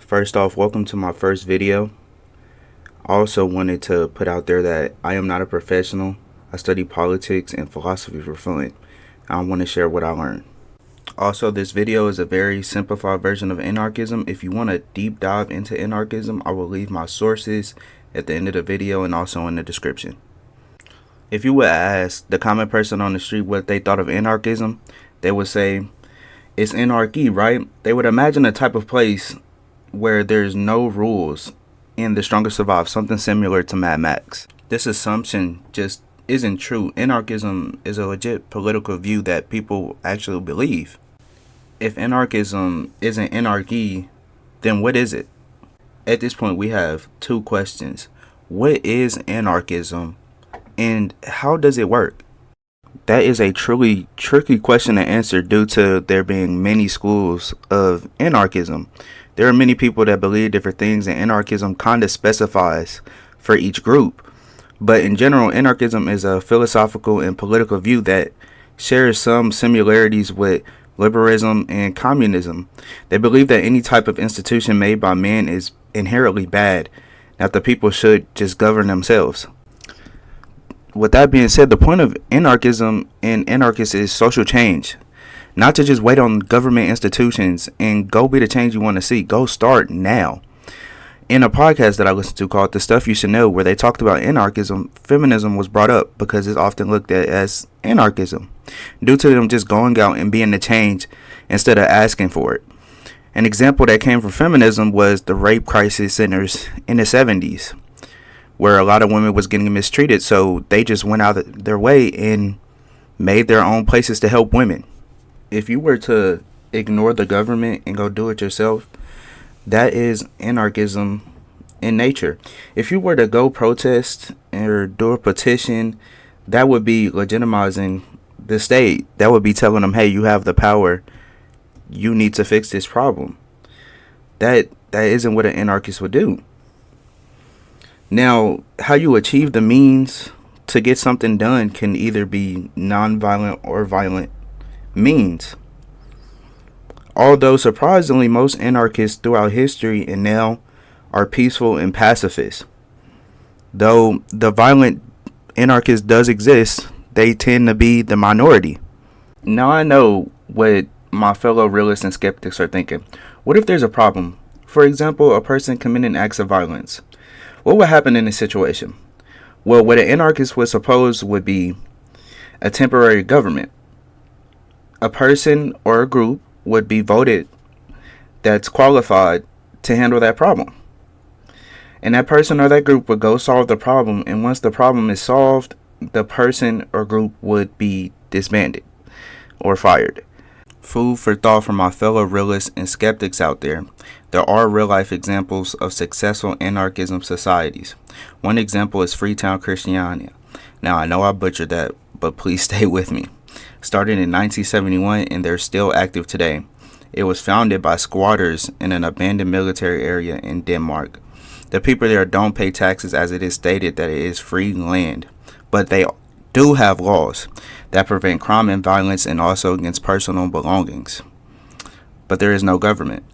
First off, welcome to my first video. I also wanted to put out there that I am not a professional. I study politics and philosophy for fun. I want to share what I learned. Also, this video is a very simplified version of anarchism. If you want to deep dive into anarchism, I will leave my sources at the end of the video and also in the description. If you would ask the common person on the street what they thought of anarchism, they would say, it's anarchy, right? They would imagine a type of place where there's no rules and the strongest survive, something similar to Mad Max. This assumption just isn't true. Anarchism is a legit political view that people actually believe. If anarchism isn't anarchy, then what is it? At this point, we have two questions. What is anarchism and how does it work? That is a truly tricky question to answer due to there being many schools of anarchism. There are many people that believe different things, and anarchism kind of specifies for each group. But in general, anarchism is a philosophical and political view that shares some similarities with liberalism and communism. They believe that any type of institution made by man is inherently bad, that the people should just govern themselves. With that being said, the point of anarchism and anarchists is social change. Not to just wait on government institutions and go be the change you want to see. Go start now. In a podcast that I listened to called The Stuff You Should Know, where they talked about anarchism, feminism was brought up because it's often looked at as anarchism, due to them just going out and being the change instead of asking for it. An example that came from feminism was the rape crisis centers in the 70s, where a lot of women was getting mistreated, so they just went out of their way and made their own places to help women. If you were to ignore the government and go do it yourself, that is anarchism in nature. If you were to go protest or do a petition, that would be legitimizing the state. That would be telling them, hey, you have the power. You need to fix this problem. That isn't what an anarchist would do. Now, how you achieve the means to get something done can either be nonviolent or violent means. Although surprisingly, most anarchists throughout history and now are peaceful and pacifist. Though the violent anarchist does exist, they tend to be the minority. Now I know what my fellow realists and skeptics are thinking. What if there's a problem? For example, a person committing acts of violence. What would happen in this situation? Well, what an anarchist would suppose would be a temporary government. A person or a group would be voted that's qualified to handle that problem. And that person or that group would go solve the problem. And once the problem is solved, the person or group would be disbanded or fired. Food for thought for my fellow realists and skeptics out there. There are real-life examples of successful anarchism societies. One example is Freetown, Christiania. Now, I know I butchered that, but please stay with me. Started in 1971 and they're still active today. It was founded by squatters in an abandoned military area in Denmark. The people there don't pay taxes, as it is stated that it is free land, but they do have laws that prevent crime and violence and also against personal belongings. But there is no government.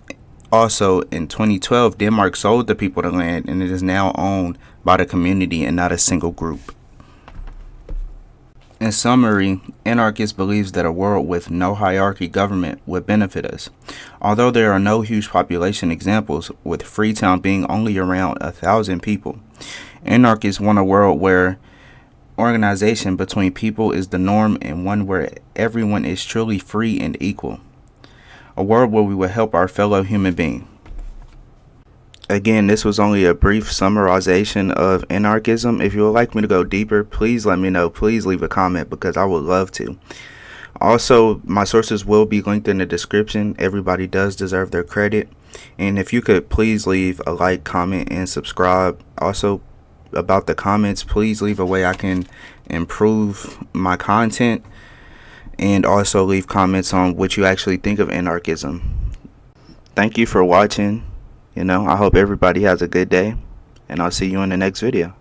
Also, in 2012, Denmark sold the people the land and it is now owned by the community and not a single group. In summary, anarchist believes that a world with no hierarchy government would benefit us. Although there are no huge population examples, with Freetown being only around 1,000 people, anarchists want a world where organization between people is the norm and one where everyone is truly free and equal. A world where we will help our fellow human being. Again, this was only a brief summarization of anarchism. If you would like me to go deeper, please let me know. Please leave a comment because I would love to. Also, my sources will be linked in the description. Everybody does deserve their credit. And if you could please leave a like, comment, and subscribe. Also, about the comments, please leave a way I can improve my content. And also leave comments on what you actually think of anarchism. Thank you for watching. I hope everybody has a good day, and I'll see you in the next video.